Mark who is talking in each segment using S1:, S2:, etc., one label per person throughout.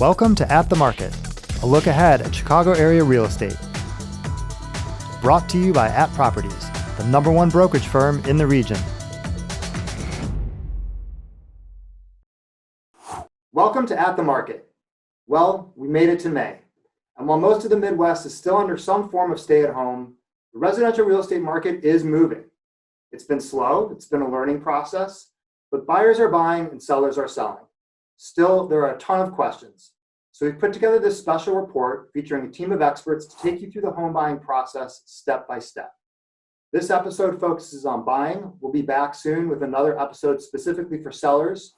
S1: Welcome to At the Market, a look ahead at Chicago area real estate. Brought to you by At Properties, the #1 brokerage firm in the region. Welcome to At the Market. Well, we made it to May. And while most of the Midwest is still under some form of stay-at-home, the residential real estate market is moving. It's been slow, it's been a learning process, but buyers are buying and sellers are selling. Still, there are a ton of questions. So we've put together this special report featuring a team of experts to take you through the home buying process step by step. This episode focuses on buying. We'll be back soon with another episode specifically for sellers.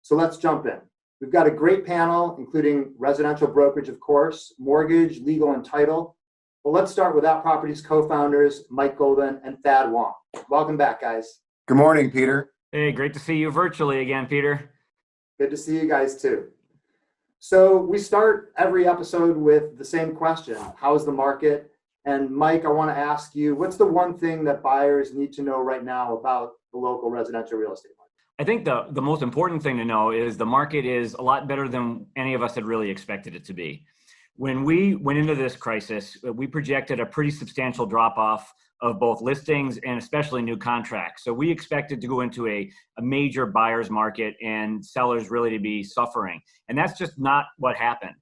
S1: So let's jump in. We've got a great panel, including residential brokerage, of course, mortgage, legal, and title. But let's start with At Properties co-founders, Mike Golden and Thad Wong. Welcome back, guys.
S2: Good morning, Peter.
S3: Hey, great to see you virtually again, Peter.
S1: Good to see you guys too. So we start every episode with the same question. How's the market? And Mike, I want to ask you, what's the one thing that buyers need to know right now about the local residential real estate market?
S3: I think the most important thing to know is the market is a lot better than any of us had really expected it to be. When we went into this crisis, we projected a pretty substantial drop-off of both listings and especially new contracts. So we expected to go into a major buyer's market and sellers really to be suffering. And that's just not what happened.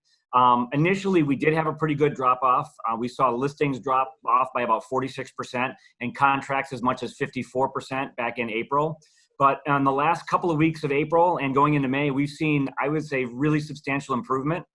S3: Initially, we did have a pretty good drop-off. We saw listings drop off by about 46% and contracts as much as 54% back in April. But on the last couple of weeks of April and going into May, we've seen, I would say, really substantial improvement.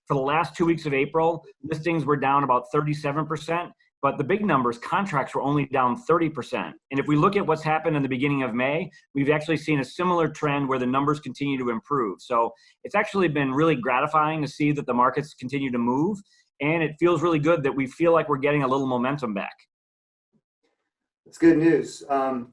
S3: For the last 2 weeks of April, listings were down about 37%. But the big numbers, contracts were only down 30%. And if we look at what's happened in the beginning of May, we've actually seen a similar trend where the numbers continue to improve. So it's actually been really gratifying to see that the markets continue to move. And it feels really good that we feel like we're getting a little momentum back.
S1: That's good news.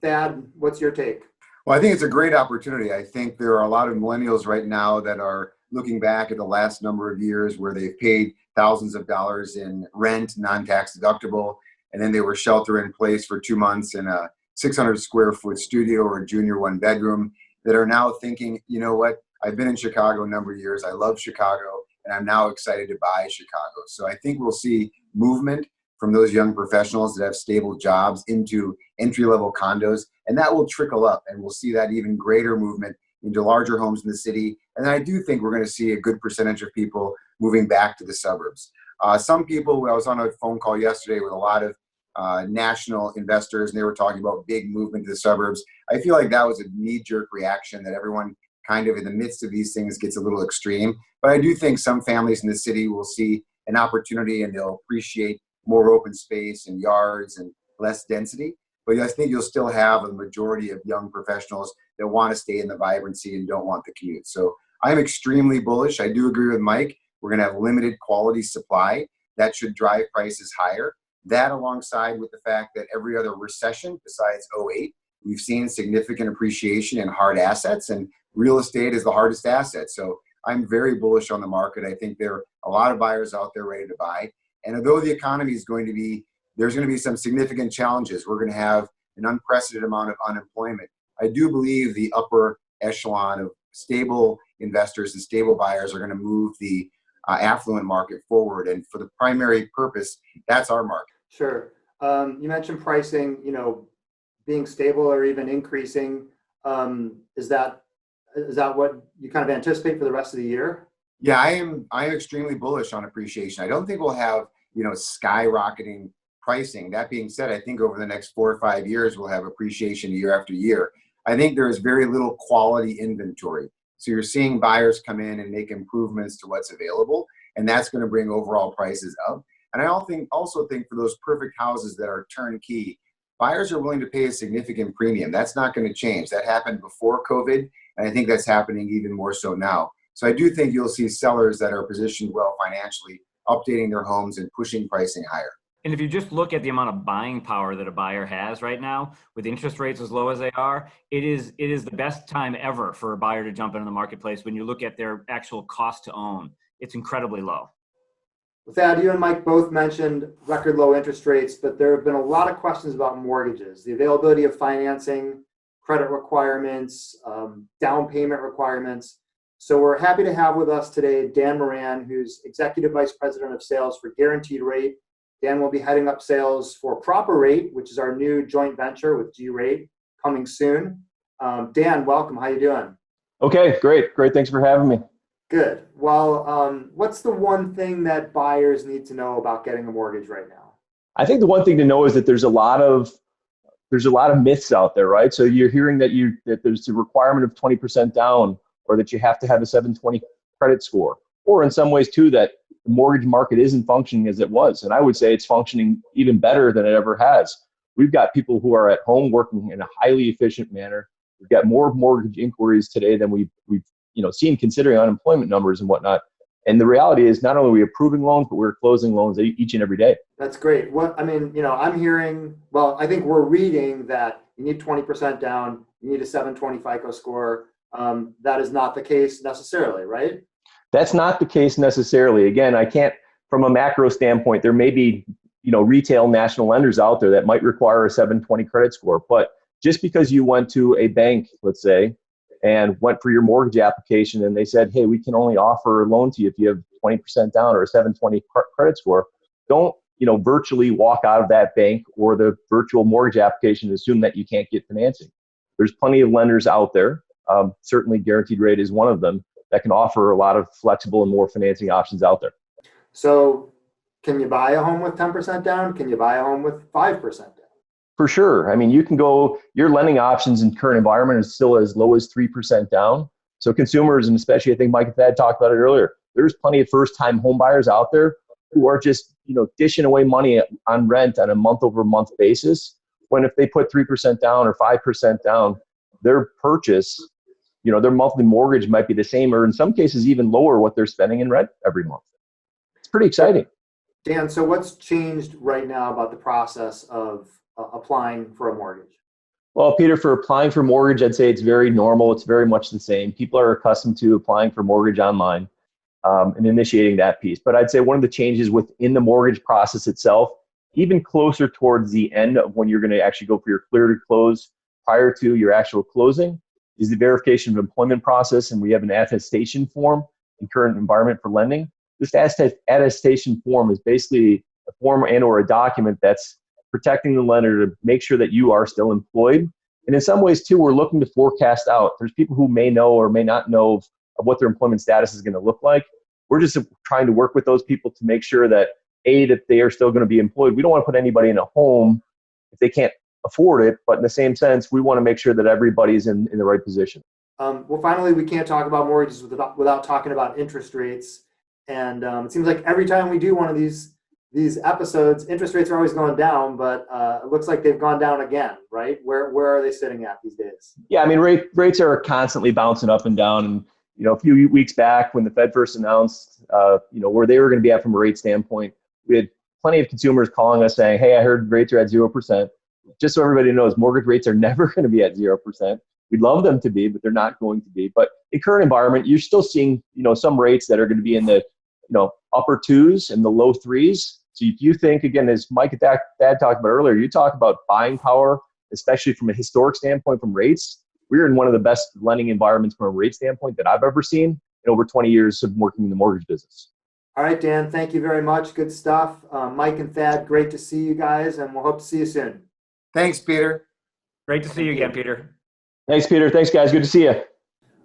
S1: Thad, what's your take?
S2: Well, I think it's a great opportunity. I think there are a lot of millennials right now that are looking back at the last number of years where they've paid thousands of dollars in rent, non-tax deductible, and then they were shelter in place for 2 months in a 600 square foot studio or a junior 1-bedroom, that are now thinking, you know what, I've been in Chicago a number of years, I love Chicago, and I'm now excited to buy Chicago. So I think we'll see movement from those young professionals that have stable jobs into entry-level condos, and that will trickle up, and we'll see that even greater movement into larger homes in the city. And I do think we're going to see a good percentage of people moving back to the suburbs. Some people, I was on a phone call yesterday with a lot of national investors, and they were talking about big movement to the suburbs. I feel like that was a knee-jerk reaction that everyone kind of in the midst of these things gets a little extreme. But I do think some families in the city will see an opportunity and they'll appreciate more open space and yards and less density. But I think you'll still have a majority of young professionals that want to stay in the vibrancy and don't want the commute. So I'm extremely bullish. I do agree with Mike. We're going to have limited quality supply. That should drive prices higher. That alongside with the fact that every other recession besides '08, we've seen significant appreciation in hard assets, and real estate is the hardest asset. So I'm very bullish on the market. I think there are a lot of buyers out there ready to buy. And although the economy is going to be, there's going to be some significant challenges. We're going to have an unprecedented amount of unemployment. I do believe the upper echelon of stable investors and stable buyers are going to move the affluent market forward. And for the primary purpose, that's our market.
S1: Sure. You mentioned pricing, being stable or even increasing. Is that what you kind of anticipate for the rest of the year?
S2: Yeah, I am extremely bullish on appreciation. I don't think we'll have, skyrocketing pricing. That being said, I think over the next 4 or 5 years, we'll have appreciation year after year. I think there is very little quality inventory. So you're seeing buyers come in and make improvements to what's available, and that's going to bring overall prices up. And I also think for those perfect houses that are turnkey, buyers are willing to pay a significant premium. That's not going to change. That happened before COVID, and I think that's happening even more so now. So I do think you'll see sellers that are positioned well financially, updating their homes and pushing pricing higher.
S3: And if you just look at the amount of buying power that a buyer has right now, with interest rates as low as they are, it is the best time ever for a buyer to jump into the marketplace when you look at their actual cost to own. It's incredibly low.
S1: Thad, you and Mike both mentioned record low interest rates, but there have been a lot of questions about mortgages, the availability of financing, credit requirements, down payment requirements. So we're happy to have with us today Dan Moran, who's Executive Vice President of Sales for Guaranteed Rate. Dan will be heading up sales for Proper Rate, which is our new joint venture with G-Rate, coming soon. Dan, welcome. How you doing?
S4: Okay, great. Thanks for having me.
S1: Good. Well, what's the one thing that buyers need to know about getting a mortgage right now?
S4: I think the one thing to know is that there's a lot of myths out there, right? So you're hearing that there's a requirement of 20% down, or that you have to have a 720 credit score, or in some ways too that the mortgage market isn't functioning as it was. And I would say it's functioning even better than it ever has. We've got people who are at home working in a highly efficient manner. We've got more mortgage inquiries today than we've seen, considering unemployment numbers and whatnot. And the reality is, not only are we approving loans, but we're closing loans each and every day.
S1: That's great. I'm hearing, I think we're reading that you need 20% down, you need a 720 FICO score. That is not the case necessarily, right?
S4: That's not the case necessarily. Again, I can't, from a macro standpoint, there may be, retail national lenders out there that might require a 720 credit score. But just because you went to a bank, let's say, and went for your mortgage application and they said, hey, we can only offer a loan to you if you have 20% down or a 720 credit score, don't, virtually walk out of that bank or the virtual mortgage application and assume that you can't get financing. There's plenty of lenders out there. Certainly Guaranteed Rate is one of them that can offer a lot of flexible and more financing options out there.
S1: So can you buy a home with 10% down? Can you buy a home with 5% down?
S4: For sure. I mean, you can go, your lending options in current environment is still as low as 3% down. So consumers, and especially I think Mike and Thad talked about it earlier, there's plenty of first-time home buyers out there who are just, dishing away money on rent on a month-over-month basis. When if they put 3% down or 5% down, their purchase, their monthly mortgage might be the same, or in some cases even lower what they're spending in rent every month. It's pretty exciting.
S1: Dan, so what's changed right now about the process of applying for a mortgage?
S4: Well, Peter, for applying for mortgage, I'd say it's very normal. It's very much the same. People are accustomed to applying for mortgage online and initiating that piece. But I'd say one of the changes within the mortgage process itself, even closer towards the end of when you're going to actually go for your clear to close prior to your actual closing, is the verification of employment process. And we have an attestation form in current environment for lending. This attestation form is basically a form and or a document that's protecting the lender to make sure that you are still employed. And in some ways too, we're looking to forecast out. There's people who may know or may not know of what their employment status is going to look like. We're just trying to work with those people to make sure that that they are still going to be employed. We don't want to put anybody in a home if they can't afford it, but in the same sense, we want to make sure that everybody's in the right position.
S1: Finally, we can't talk about mortgages without talking about interest rates. And it seems like every time we do one of these episodes, interest rates are always going down, but it looks like they've gone down again, right? Where are they sitting at these days?
S4: Yeah, I mean, rates are constantly bouncing up and down. And, a few weeks back when the Fed first announced, where they were going to be at from a rate standpoint, we had plenty of consumers calling us saying, hey, I heard rates are at 0%. Just so everybody knows, mortgage rates are never going to be at 0%. We'd love them to be, but they're not going to be. But in current environment, you're still seeing, some rates that are going to be in the, upper twos and the low threes. So if you think, again, as Mike and Thad talked about earlier, you talk about buying power, especially from a historic standpoint from rates. We're in one of the best lending environments from a rate standpoint that I've ever seen in over 20 years of working in the mortgage business.
S1: All right, Dan, thank you very much. Good stuff. Mike and Thad, great to see you guys, and we'll hope to see you soon.
S2: Thanks, Peter.
S3: Great to see you again, Peter.
S4: Thanks, Peter. Thanks, guys. Good to see you.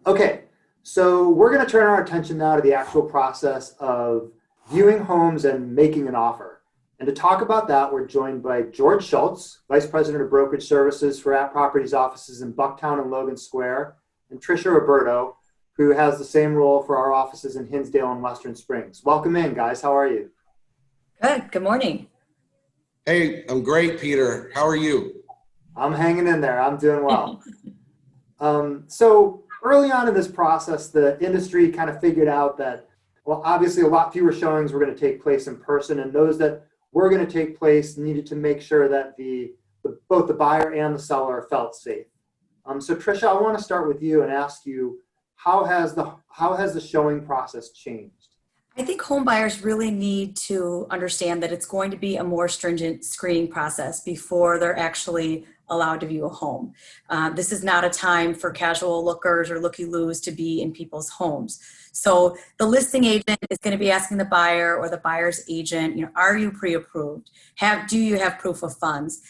S1: Okay, so we're going to turn our attention now to the actual process of viewing homes and making an offer. And to talk about that, we're joined by George Schultz, Vice President of Brokerage Services for At Properties offices in Bucktown and Logan Square, and Tricia Roberto, who has the same role for our offices in Hinsdale and Western Springs. Welcome in, guys. How are you?
S5: Good. Good morning.
S6: Hey, I'm great, Peter. How are you?
S1: I'm hanging in there. I'm doing well. So early on in this process, the industry kind of figured out that, well, obviously a lot fewer showings were going to take place in person, and those that were going to take place needed to make sure that both the buyer and the seller felt safe. So Tricia, I want to start with you and ask you, how has the showing process changed?
S5: I think home buyers really need to understand that it's going to be a more stringent screening process before they're actually allowed to view a home. This is not a time for casual lookers or looky-loos to be in people's homes. So the listing agent is going to be asking the buyer or the buyer's agent, are you pre-approved? Do you have proof of funds?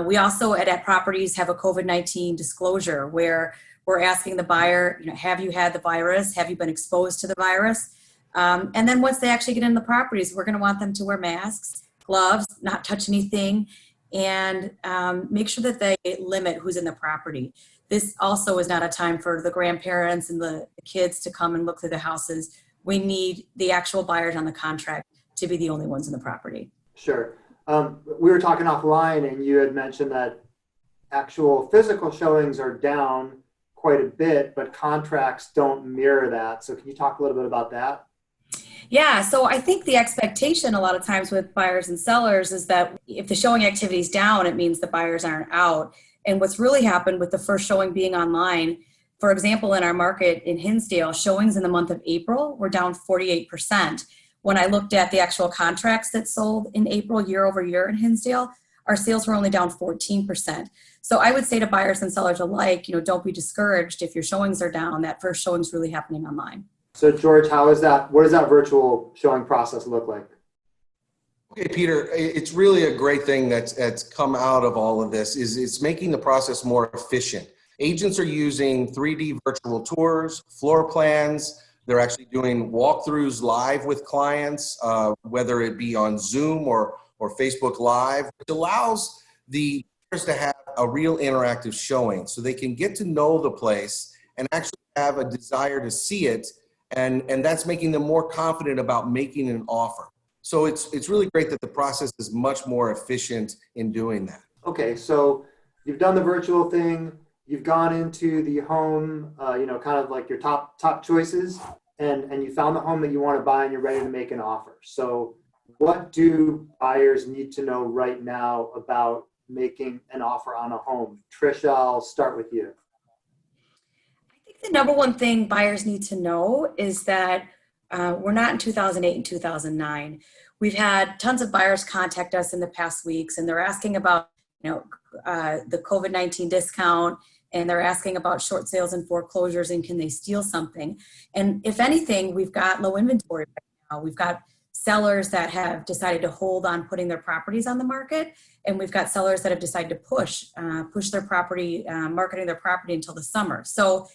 S5: We also at properties have a COVID-19 disclosure where we're asking the buyer, have you had the virus? Have you been exposed to the virus? And then once they actually get into the properties, we're going to want them to wear masks, gloves, not touch anything, and make sure that they limit who's in the property. This also is not a time for the grandparents and the kids to come and look through the houses. We need the actual buyers on the contract to be the only ones in the property.
S1: Sure. We were talking offline, and you had mentioned that actual physical showings are down quite a bit, but contracts don't mirror that. So can you talk a little bit about that?
S5: Yeah, so I think the expectation a lot of times with buyers and sellers is that if the showing activity is down, it means the buyers aren't out. And what's really happened with the first showing being online, for example, in our market in Hinsdale, showings in the month of April were down 48%. When I looked at the actual contracts that sold in April year over year in Hinsdale, our sales were only down 14%. So I would say to buyers and sellers alike, don't be discouraged if your showings are down. That first showing is really happening online.
S1: So George, how is that? What does that virtual showing process look like?
S6: Okay, Peter, it's really a great thing that's come out of all of this is it's making the process more efficient. Agents are using 3D virtual tours, floor plans. They're actually doing walkthroughs live with clients, whether it be on Zoom or Facebook Live, which allows the buyers to have a real interactive showing so they can get to know the place and actually have a desire to see it. And that's making them more confident about making an offer. So it's really great that the process is much more efficient in doing that.
S1: Okay, so you've done the virtual thing, you've gone into the home, kind of like your top choices, and you found the home that you want to buy and you're ready to make an offer. So what do buyers need to know right now about making an offer on a home? Trisha, I'll start with you.
S5: I think the number one thing buyers need to know is that we're not in 2008 and 2009. We've had tons of buyers contact us in the past weeks, and they're asking about, the COVID-19 discount, and they're asking about short sales and foreclosures, and can they steal something? And if anything, we've got low inventory right now. We've got sellers that have decided to hold on putting their properties on the market, and we've got sellers that have decided to push their property, marketing their property until the summer. So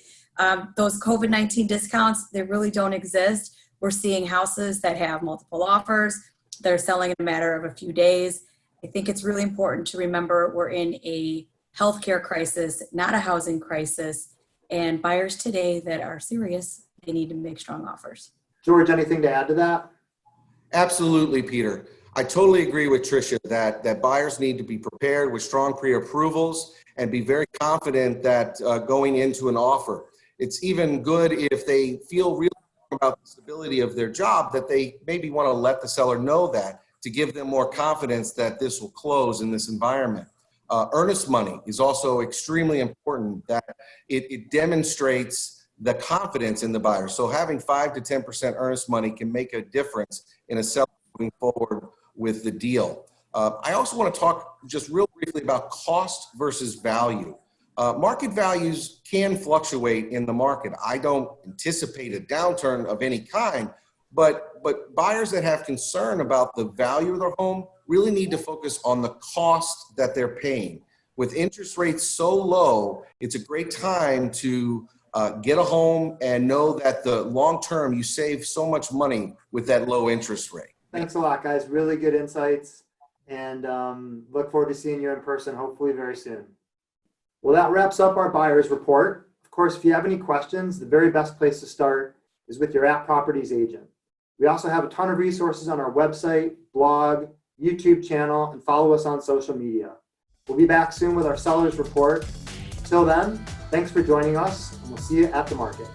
S5: those COVID-19 discounts, they really don't exist. We're seeing houses that have multiple offers. They're selling in a matter of a few days. I think it's really important to remember we're in a healthcare crisis, not a housing crisis. And buyers today that are serious, they need to make strong offers.
S1: George, anything to add to that?
S6: Absolutely, Peter. I totally agree with Tricia that buyers need to be prepared with strong pre-approvals and be very confident that going into an offer. It's even good if they feel really about the stability of their job that they maybe want to let the seller know that to give them more confidence that this will close in this environment. Earnest money is also extremely important, that it demonstrates the confidence in the buyer. So having 5 to 10% earnest money can make a difference in a seller moving forward with the deal. I also want to talk just real briefly about cost versus value. Market values can fluctuate in the market. I don't anticipate a downturn of any kind, but buyers that have concern about the value of their home really need to focus on the cost that they're paying. With interest rates so low, it's a great time to get a home and know that the long term you save so much money with that low interest rate.
S1: Thanks a lot, guys. Really good insights, and look forward to seeing you in person hopefully very soon. Well, that wraps up our buyer's report. Of course, if you have any questions, the very best place to start is with your @properties agent. We also have a ton of resources on our website, blog, YouTube channel, and follow us on social media. We'll be back soon with our seller's report. Till then, thanks for joining us, and we'll see you at the market.